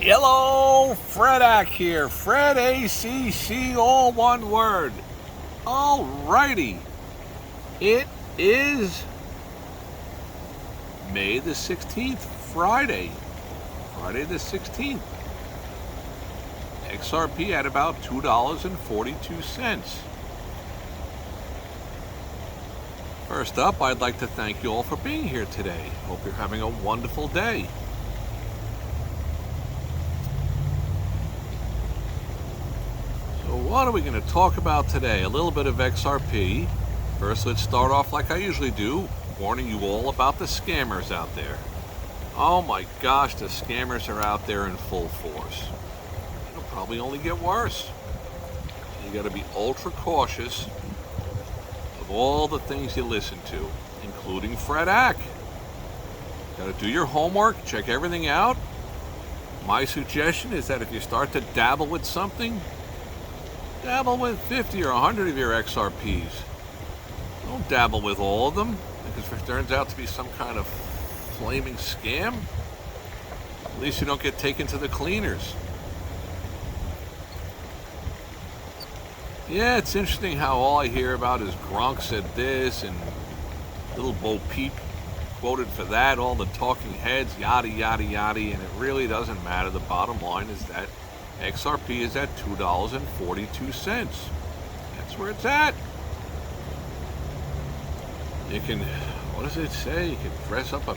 Hello, Fredak here. Fred ACC, all one word. Alrighty. It is May the 16th, Friday. Friday the 16th. XRP at about $2.42. First up, I'd like to thank you all for being here today. Hope you're having a wonderful day. What are we going to talk about today? A little bit of XRP. First, let's start off like I usually do, warning you all about the scammers out there. Oh my gosh, the scammers are out there in full force. It'll probably only get worse. You got to be ultra cautious of all the things you listen to, including Fredak. Got to do your homework, check everything out. My suggestion is that if you start to dabble with something, dabble with 50 or 100 of your XRPs. Don't dabble with all of them, because if it turns out to be some kind of flaming scam, at least you don't get taken to the cleaners. Yeah, it's interesting how all I hear about is Gronk said this and Little Bo Peep quoted for that, all the talking heads, yada, yada, yada, and it really doesn't matter. The bottom line is that XRP is at $2.42. That's where it's at. You can, what does it say? You can dress up a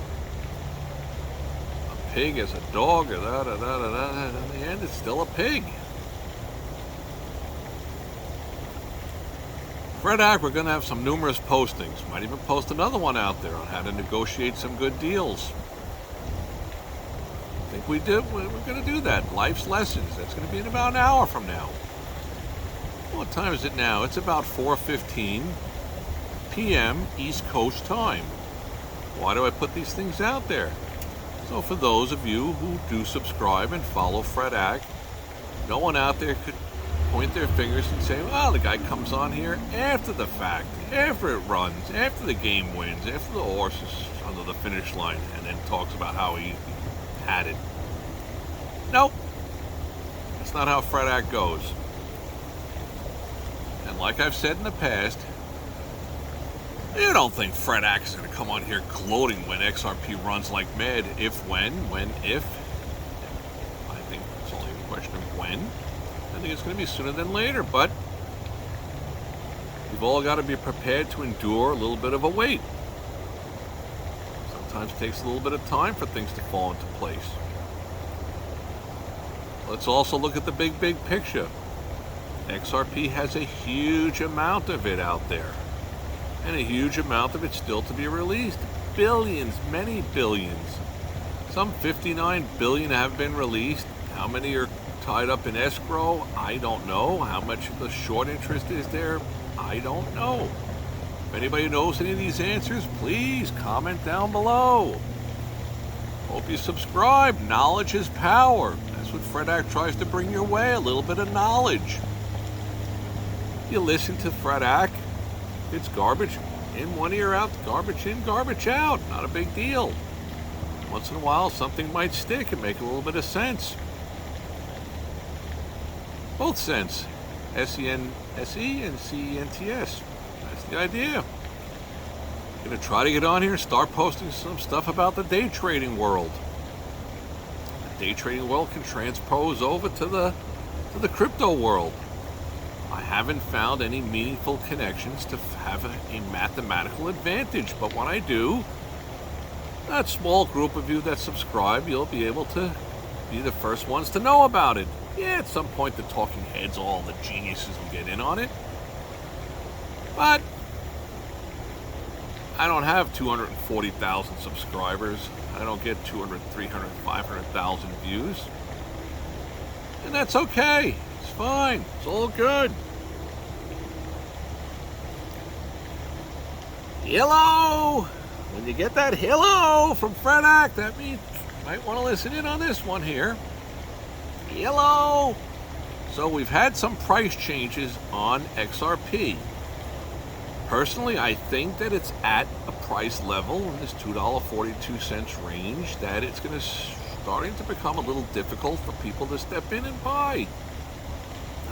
pig as a dog or da da da da da. In the end, it's still a pig. Fredak, we're going to have some numerous postings. Might even post another one out there on how to negotiate some good deals. We're going to do that. Life's lessons. That's going to be in about an hour from now. What time is it now? It's about 4:15 p.m. East Coast time. Why do I put these things out there? So for those of you who do subscribe and follow Fredak, no one out there could point their fingers and say, well, the guy comes on here after the fact, after it runs, after the game wins, after the horse is under the finish line, and then talks about how he had it. Nope. That's not how Fredak goes. And like I've said in the past, you don't think Fredak is going to come on here gloating when XRP runs like mad. If. I think it's only a question of when. I think it's going to be sooner than later, but we've all got to be prepared to endure a little bit of a wait. Sometimes it takes a little bit of time for things to fall into place. Let's also look at the big picture. XRP has a huge amount of it out there, and a huge amount of it still to be released. Billions, many billions. Some 59 billion have been released. How many are tied up in escrow? I don't know. How much of the short interest is there? I don't know. If anybody knows any of these answers, please comment down below. Hope you subscribe. Knowledge is power. That's what Fredak tries to bring your way, a little bit of knowledge. You listen to Fredak, it's garbage in one ear out, garbage in, garbage out. Not a big deal. Once in a while, something might stick and make a little bit of sense. Both sense. S-E-N-S-E and C-E-N-T-S. That's the idea. I'm going to try to get on here and start posting some stuff about the day trading world. The day trading world can transpose over to the crypto world. I haven't found any meaningful connections to have a mathematical advantage, but when I do, that small group of you that subscribe, you'll be able to be the first ones to know about it. Yeah, at some point the talking heads, all the geniuses will get in on it. But I don't have 240,000 subscribers. I don't get 200, 300, 500,000 views. And that's okay. It's fine. It's all good. Hello! When you get that hello from Fredak, that means you might want to listen in on this one here. Hello! So we've had some price changes on XRP. Personally, I think that it's at a price level in this $2.42 range that it's going to starting to become a little difficult for people to step in and buy.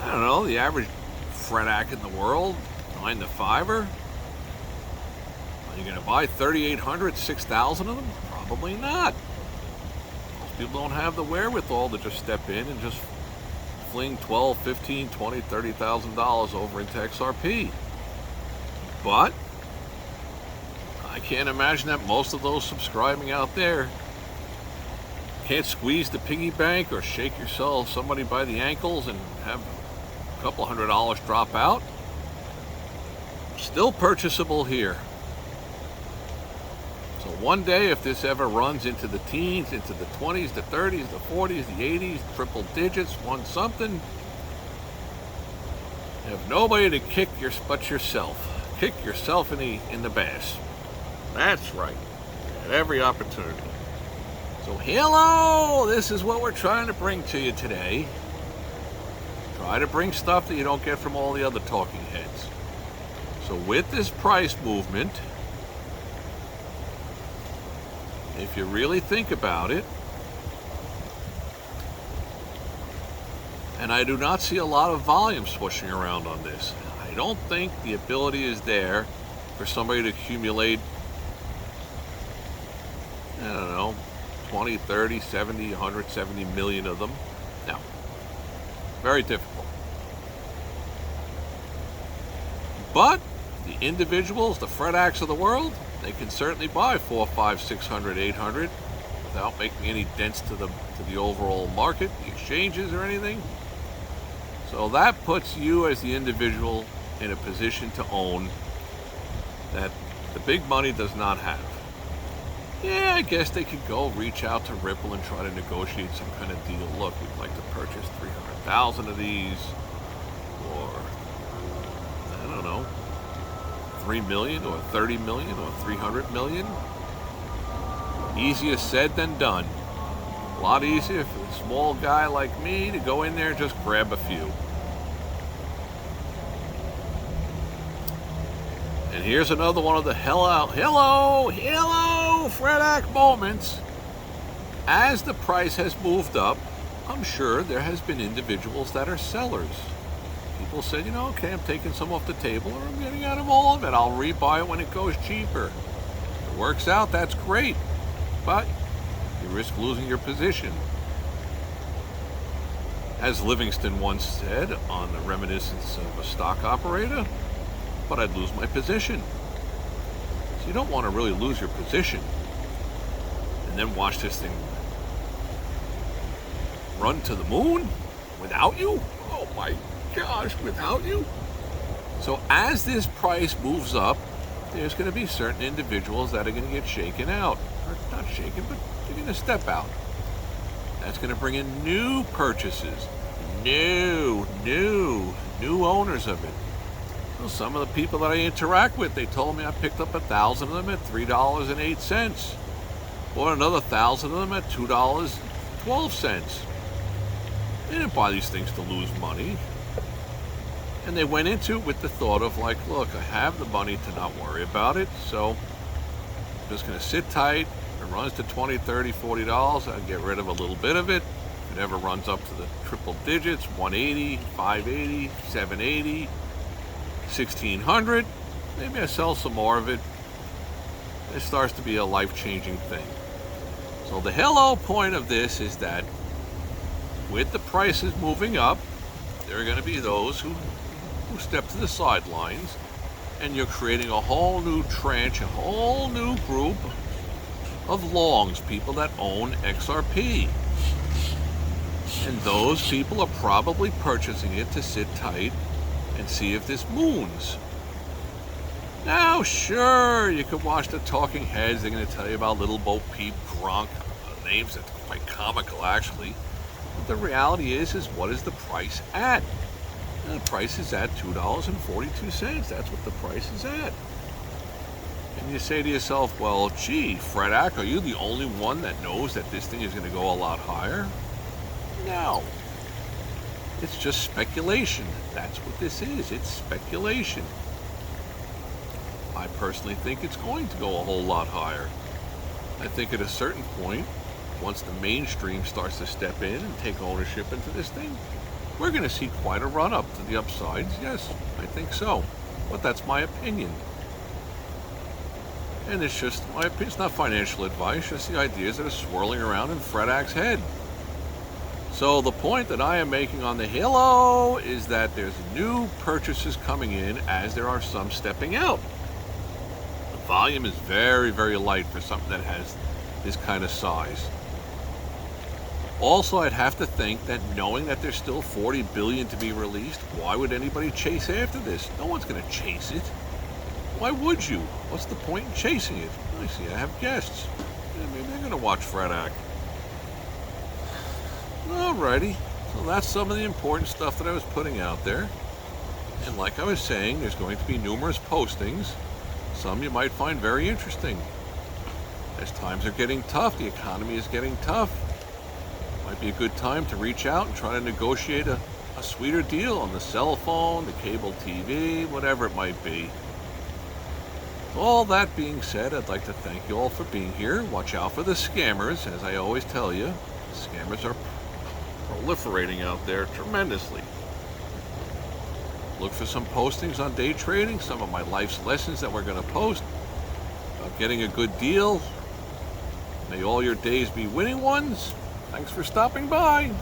I don't know, the average FredAC in the world, 9 to 5er. Are you going to buy 3,800, 6,000 of them? Probably not. Most people don't have the wherewithal to just step in and just fling $12, $15, $20, $30,000 over into XRP. But I can't imagine that most of those subscribing out there can't squeeze the piggy bank or shake somebody by the ankles and have a couple $100 drop out. Still purchasable here. So one day, if this ever runs into the teens, into the 20s, the 30s, the 40s, the 80s, triple digits, won something, you have nobody to kick but yourself. Kick yourself in the bass. That's right. At every opportunity. So hello, this is what we're trying to bring to you today. Try to bring stuff that you don't get from all the other talking heads. So with this price movement, if you really think about it, and I do not see a lot of volume swishing around on this. I don't think the ability is there for somebody to accumulate, I don't know, 20, 30, 70, 170 million of them. No. Very difficult. But the individuals, the FredACs of the world, they can certainly buy 4, 5, 600, 800 without making any dents to the overall market, the exchanges or anything. So that puts you as the individual in a position to own that the big money does not have. Yeah, I guess they could go reach out to Ripple and try to negotiate some kind of deal. Look, we'd like to purchase 300,000 of these, or I don't know, 3 million or 30 million or 300 million. Easier said than done. A lot easier for a small guy like me to go in there and just grab a few. And here's another one of the hello FredAC moments. As the price has moved up, I'm sure there has been individuals that are sellers. People said, okay, I'm taking some off the table, or I'm getting out of all of it. I'll rebuy it when it goes cheaper. If it works out, that's great. But you risk losing your position. As Livingston once said on the reminiscence of a stock operator, but I'd lose my position. So you don't want to really lose your position and then watch this thing run to the moon without you. Oh my gosh, without you. So as this price moves up, there's going to be certain individuals that are going to get shaken out. Or not shaken, but they're going to step out. That's going to bring in new purchases, new owners of it. Well, some of the people that I interact with, they told me I picked up 1,000 of them at $3.08, or another 1,000 of them at $2.12. They didn't buy these things to lose money. And they went into it with the thought of like, look, I have the money to not worry about it, so I'm just going to sit tight. If it runs to $20, $30, $40, I'll get rid of a little bit of it. If it ever runs up to the triple digits, 180, 580, 780, 1,600, maybe I sell some more of it. It starts to be a life-changing thing. So the hello point of this is that with the prices moving up, there are going to be those who step to the sidelines, and you're creating a whole new tranche, a whole new group of longs, people that own XRP. And those people are probably purchasing it to sit tight and see if this moons. Now, sure, you can watch the talking heads. They're going to tell you about Little Bo Peep, Gronk, names that's quite comical, actually. But the reality is what is the price at? And the price is at $2.42. That's what the price is at. And you say to yourself, well, gee, FredAC, are you the only one that knows that this thing is going to go a lot higher? No. It's just speculation. That's what this is. It's speculation. I personally think it's going to go a whole lot higher. I think at a certain point, once the mainstream starts to step in and take ownership into this thing, we're going to see quite a run up to the upsides. Yes, I think so. But that's my opinion. And it's just my opinion. It's not financial advice, just the ideas that are swirling around in Fred Ack's head. So the point that I am making on the Halo is that there's new purchases coming in as there are some stepping out. The volume is very, very light for something that has this kind of size. Also, I'd have to think that knowing that there's still 40 billion to be released, why would anybody chase after this? No one's going to chase it. Why would you? What's the point in chasing it? I see I have guests. Yeah, maybe they're going to watch Fred Ack. Alrighty, so that's some of the important stuff that I was putting out there. And like I was saying, there's going to be numerous postings. Some you might find very interesting. As times are getting tough, the economy is getting tough. Might be a good time to reach out and try to negotiate a sweeter deal on the cell phone, the cable TV, whatever it might be. All that being said, I'd like to thank you all for being here. Watch out for the scammers, as I always tell you. The scammers are proliferating out there tremendously. Look for some postings on day trading, some of my life's lessons that we're going to post about getting a good deal. May all your days be winning ones. Thanks for stopping by.